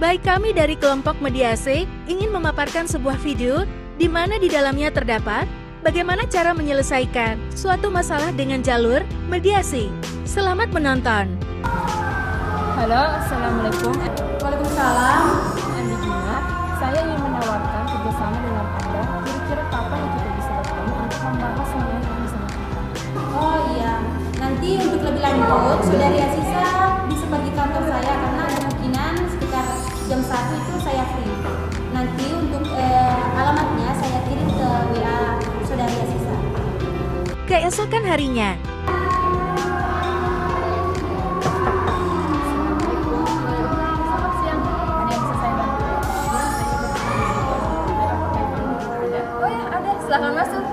Baik, kami dari kelompok mediasi ingin memaparkan sebuah video di mana di dalamnya terdapat bagaimana cara menyelesaikan suatu masalah dengan jalur mediasi. Selamat menonton. Halo, Assalamualaikum. Waalaikumsalam. Andi Gina. Saya ingin menawarkan kerjasama dengan Anda. Kira-kira kapan yang kita bisa bertemu untuk membahas mengenai ini sama kita? Oh iya, nanti untuk lebih lanjut, Saudari Asisa bisa pergi kantor saya karena kemungkinan sekitar jam 1 itu saya free. Nanti untuk alamatnya saya kirim ke WA Saudari Asisa. Keesokan harinya, Selamat siang. Ada yang bisa saya bantu? Ada? Oh ya, ada. Silahkan masuk.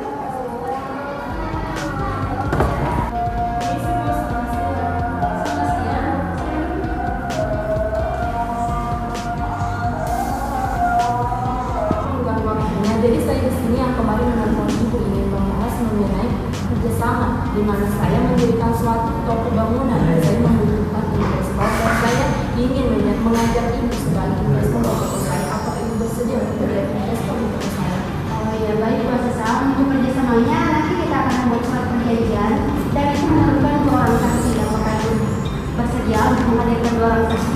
Jadi saya di sini yang kemarin menelpon ibu ingin membahas mengenai kerjasama di mana saya mendirikan suatu toko bangunan dan saya membutuhkan investor dan saya ingin mengajak ibu sebagai investor untuk toko saya. Apakah ibu bersedia untuk menjadi investor untuk toko saya? Oh iya, baik Bu Asisa. Untuk kerjasamanya nanti kita akan membuat surat perjanjian dan itu memerlukan 2 orang saksi. Apakah ibu bersedia untuk menghadirkan 2 orang saksi?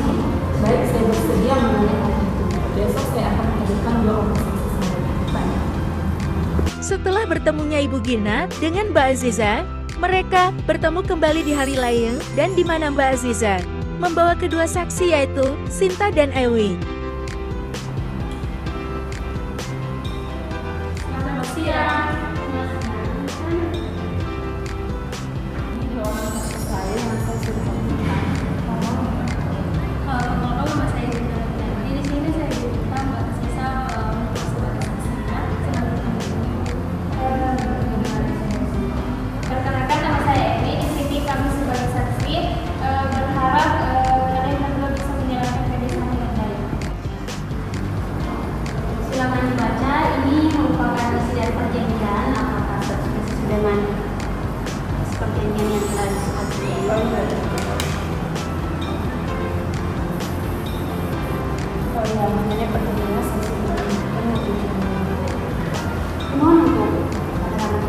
Baik, saya bersedia menanyakan itu. Besok saya akan menghadirkan 2 orang saksi. setelah bertemunya Ibu Gina dengan Mbak Aziza, mereka bertemu kembali di hari lain dan di mana Mbak Aziza membawa kedua saksi yaitu Sinta dan Ewi. Selamat siang. Saya yang saya sudah Kalau kamu mas saya di sini saya minta Mbak Asisa untuk sebagai saksinya. Perkenalkan nama saya Emi, di sini kami sebagai saksi berharap kalian berdua bisa menjalankan kerjasama dengan baik. Silakan dibaca. Ini merupakan isi dari perjanjian. Apakah sesuai dengan perjanjian yang telah disepakati? Oh ya, makanya pertemuan saya sudah Mohon untuk keterangan.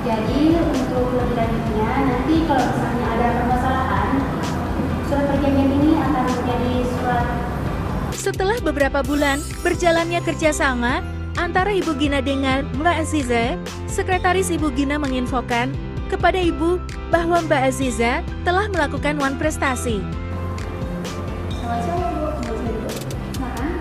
Jadi untuk lebih lanjutnya, nanti kalau misalnya ada permasalahan, surat perjanjian ini akan menjadi surat. Setelah beberapa bulan berjalannya kerjasama antara Ibu Gina dengan Mbak Aziza, sekretaris Ibu Gina menginfokan kepada Ibu bahwa Mbak Aziza telah melakukan one prestasi. Selamat siang, Bu. Nah,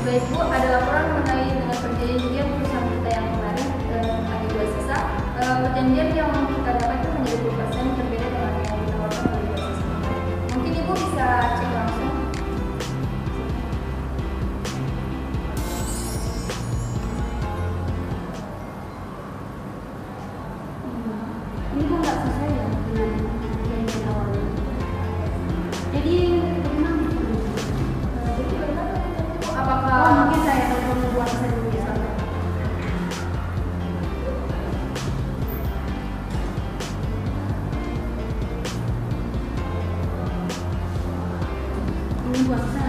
Baik, Bu. Ada laporan mengenai dengan perjanjian perusahaan kita yang kemarin ada 2 sisa. Perjanjian yang kita dapat itu menjadi 10% berbeda dengan yang ditawarkan oleh 2 sisa. Mungkin Ibu bisa cek langsung. ini kok nggak sesuai ya dengan perjanjian awalnya. Jadi bagaimana? Jadi bagaimana Bu? Oh, Apakah mungkin saya telepon Bu Asisa dulu ya. Ini Bu Asisa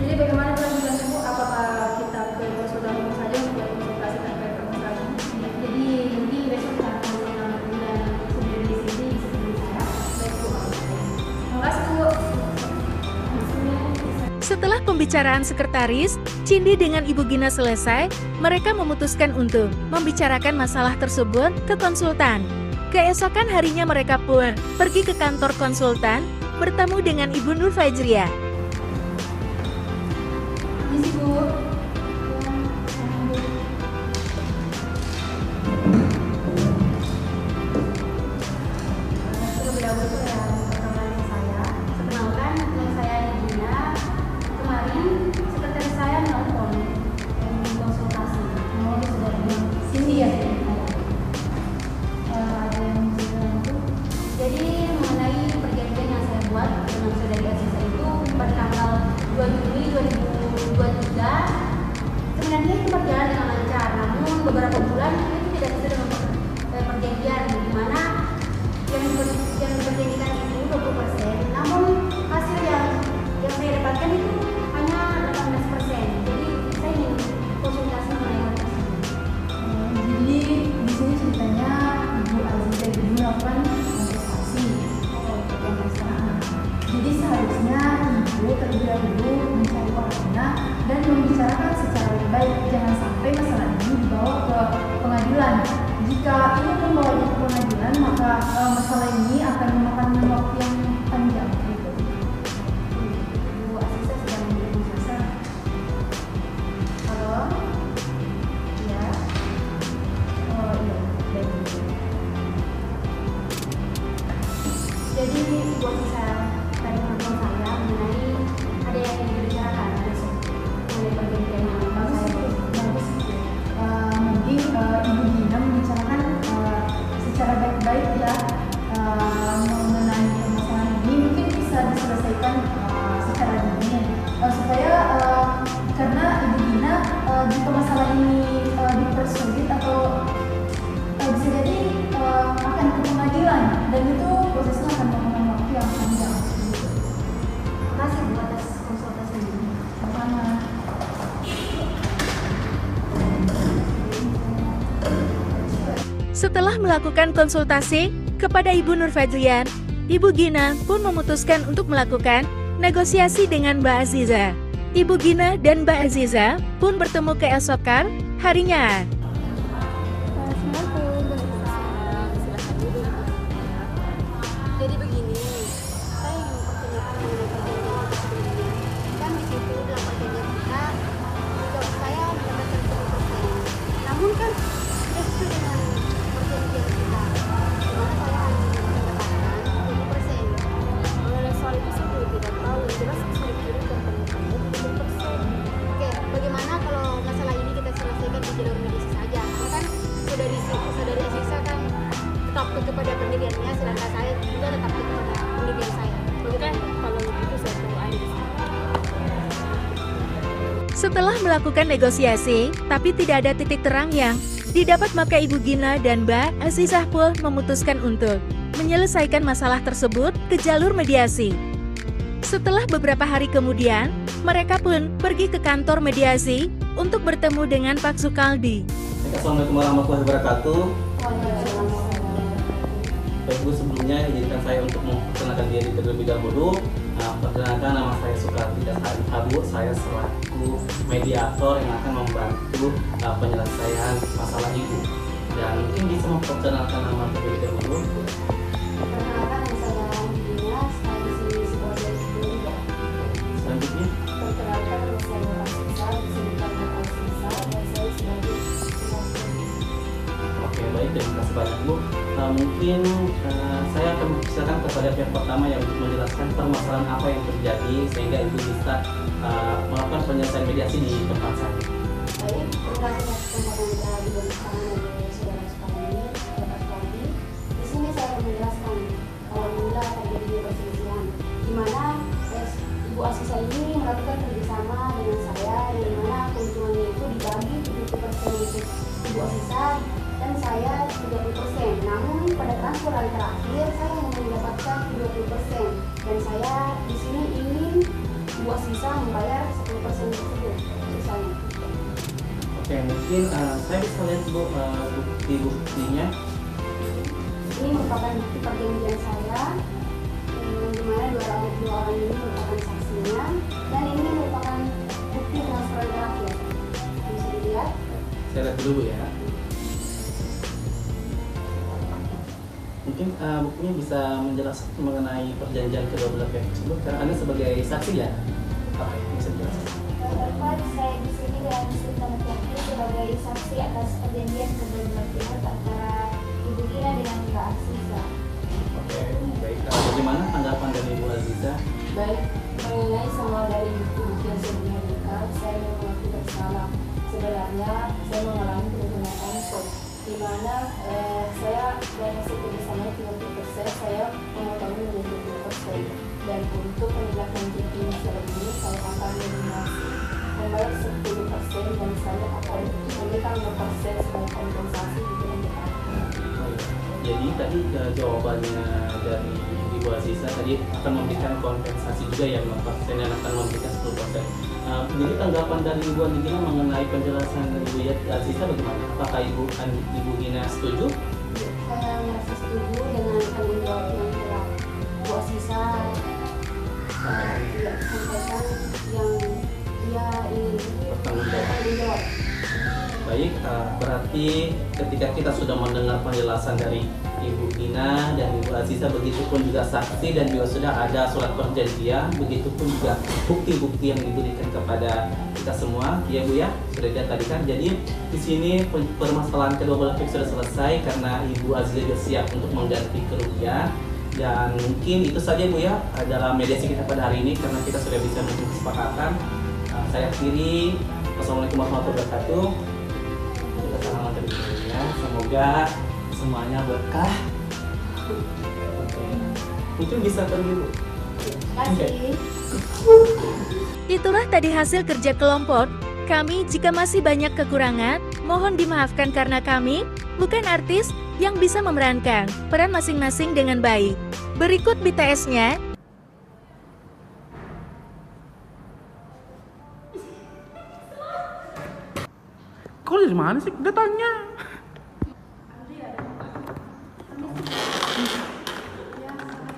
jadi bagaimana kelanjutannya Bu? Apakah kita ke konsultan umum saja untuk konsultasi terkait permasalahan ini? jadi mungkin besok kita akan mengambil bulan sebelum di sini sebelum saya. Baik, Bu. Terima kasih, Bu. Setelah pembicaraan sekretaris, Cindi dengan Ibu Gina selesai, mereka memutuskan untuk membicarakan masalah tersebut ke konsultan. Keesokan harinya mereka pun pergi ke kantor konsultan, bertemu dengan Ibu Nur Fajriah. Misi Bu. Terlebih dahulu perkenalan saya. Perkenalkan, nama saya Dina. Kemarin sekretaris saya menelpon konsultasi. Mau sudah 2023 sebenarnya itu berjalan dengan lancar, namun beberapa bulan itu tidak bisa dengan perjanjian di mana yang diperjanjikan itu 20%, namun hasil yang saya dapatkan itu hanya 18%. Jadi saya ingin konsultasi mengenai hal tersebut. Jadi di sini ceritanya Ibu Aziza itu melakukan kontestasi yang pasangan. Jadi seharusnya Ibu terlebih dahulu mencari orangnya dan membicarakan secara lebih baik. Jangan sampai masalah ini dibawa ke pengadilan. Jika ini membawanya ke pengadilan, maka masalah ini akan memakan waktu yang panjang. Gitu. Ibu Aziza sedang menjadi masalah. Halo? Ya. Oh iya, baik. Jadi Ibu Aziza tadi menelpon saya mengenai ada yang ingin dibicarakan besok mengenai perjanjian yang Bagus saya itu, bagus itu. Mungkin Ibu Gina membicarakan secara baik-baik ya mengenai permasalahan ini, mungkin bisa diselesaikan secara dini supaya karena Ibu Gina jika masalah ini dipersulit atau bisa jadi akan ke pengadilan dan itu prosesnya akan memakan waktu yang panjang. Gitu. Terima kasih Bu atas konsultasi ini. Sama. Setelah melakukan konsultasi kepada Ibu Nur Fadlian, Ibu Gina pun memutuskan untuk melakukan negosiasi dengan Mbak Aziza. Ibu Gina dan Mbak Aziza pun bertemu keesokan harinya. Jadi begini, saya ingin mempertanyakan mengenai perjanjian itu sebelumnya. Kan di situ dalam perjanjian kita, job saya mendapatkan 10%. Namun kan tidak sesuai dengan perjanjian kita, di mana saya hanya mendapatkan 20%. Mengenai soal itu saya juga tidak tahu, yang jelas sudah dikirim ke perjanjiannya 20%. Oke, bagaimana kalau masalah ini kita selesaikan di jalur mediasi saja? Karena kan saudari Aziza kan tetap kepada pendiriannya, sedangkan saya juga tetap kepada pendirian saya. Oke, kalau begitu saya tunggu aja di sini. Setelah melakukan negosiasi, tapi tidak ada titik terang yang didapat, maka Ibu Gina dan Mbak Azizah pun memutuskan untuk menyelesaikan masalah tersebut ke jalur mediasi. Setelah beberapa hari kemudian, mereka pun pergi ke kantor mediasi untuk bertemu dengan Pak Sukaldi. Assalamualaikum warahmatullahi wabarakatuh. Baik Bu, sebelumnya izinkan saya untuk memperkenalkan diri terlebih dahulu. Perkenalkan, nama saya Sukaldi Abu. Saya selaku mediator yang akan membantu penyelesaian masalah Ibu. Dan mungkin bisa memperkenalkan nama terlebih dahulu. Perkenalkan, saya Gina, saya di sini sebagai pendiri. Selanjutnya, Perkenalkan, saya Aziza, di sini karena Aziza, dan saya sebagai oke baik, terima kasih banyak Bu. Mungkin saya akan mempersilakan kepada pihak pertama yang menjelaskan permasalahan apa yang terjadi sehingga Ibu bisa melakukan penyelesaian mediasi di tempat saya. Baik, terima kasih atas kesempatan yang diberikan oleh saudara sekalian, Bapak Sukaldi. Di sini saya akan menjelaskan alhamdulillah terjadi perselisihan, di mana Ibu Aziza ini melakukan kerjasama dengan saya, di mana keuntungannya itu dibagi 70% untuk Ibu Aziza dan saya 30%. Namun pada transferan terakhir saya hanya mendapatkan 20% dan saya di sini ingin Ibu Aziza membayar 10% tersebut sisanya. Oke, mungkin saya bisa lihat Bu bukti-buktinya. Ini merupakan bukti perjanjian saya, di mana dua orang ini merupakan saksinya, dan ini merupakan bukti transfer terakhir. Bisa dilihat. Saya lihat dulu Bu ya. Mungkin bukunya bisa menjelaskan mengenai perjanjian kedua belah pihak tersebut karena Anda sebagai saksi ya. Oke, bisa dijelaskan. Dapat saya di sini dan Sultan Tiaki sebagai saksi atas perjanjian kedua belah pihak antara Ibu Gina dengan Mbak Aziza. Oke, baik. Bagaimana tanggapan dari Ibu Aziza? Baik, mengenai semua dari bukti yang sudah dihadirkan, saya mengaku bersalah. Sebenarnya saya mengalami penyalahgunaan kok, di mana saya dari hasil kerjasama 30%, saya memotongnya menjadi 20%. Dan untuk menindaklanjuti masalah ini, saya akan menerima persen sebagai kompensasi gitu kan ya. Jadi tadi jawabannya dari Ibu Aziza tadi akan memberikan kompensasi juga ya 5% dan akan memberikan 10%. Jadi tanggapan dari Ibu Andi Gina mengenai penjelasan dari Ibu Aziza bagaimana? Apakah Ibu Gina setuju? Saya merasa setuju dengan tanggung jawab yang telah Bu Aziza sampaikan yang dia ingin bertanggung jawab. Baik, berarti ketika kita sudah mendengar penjelasan dari Ibu Gina dan Ibu Aziza, begitupun juga saksi dan juga sudah ada surat perjanjian, begitupun juga bukti-bukti yang diberikan kepada kita semua, ya Bu ya, sudah dilihat tadi kan. Jadi di sini permasalahan kedua belah pihak sudah selesai karena Ibu Aziza juga siap untuk mengganti kerugian. Dan mungkin itu saja Bu ya dalam mediasi kita pada hari ini karena kita sudah bisa membuat kesepakatan. Saya akhiri, wassalamualaikum warahmatullahi wabarakatuh. Kita selamat ya, semoga semuanya berkah. Mungkin bisa pergi Bu. Kasih. Itulah tadi hasil kerja kelompok. Kami jika masih banyak kekurangan, mohon dimaafkan karena kami bukan artis yang bisa memerankan peran masing-masing dengan baik. Berikut BTS-nya. Kau dari mana sih? Udah tanya.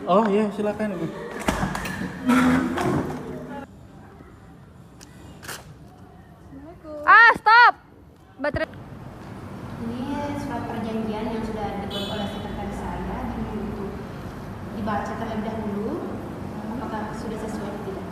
Oh iya, silakan Ibu. Stop! Baterai. Ini surat perjanjian yang sudah dibuat oleh sekretaris saya dan untuk dibaca terlebih dahulu apakah sudah sesuai atau tidak.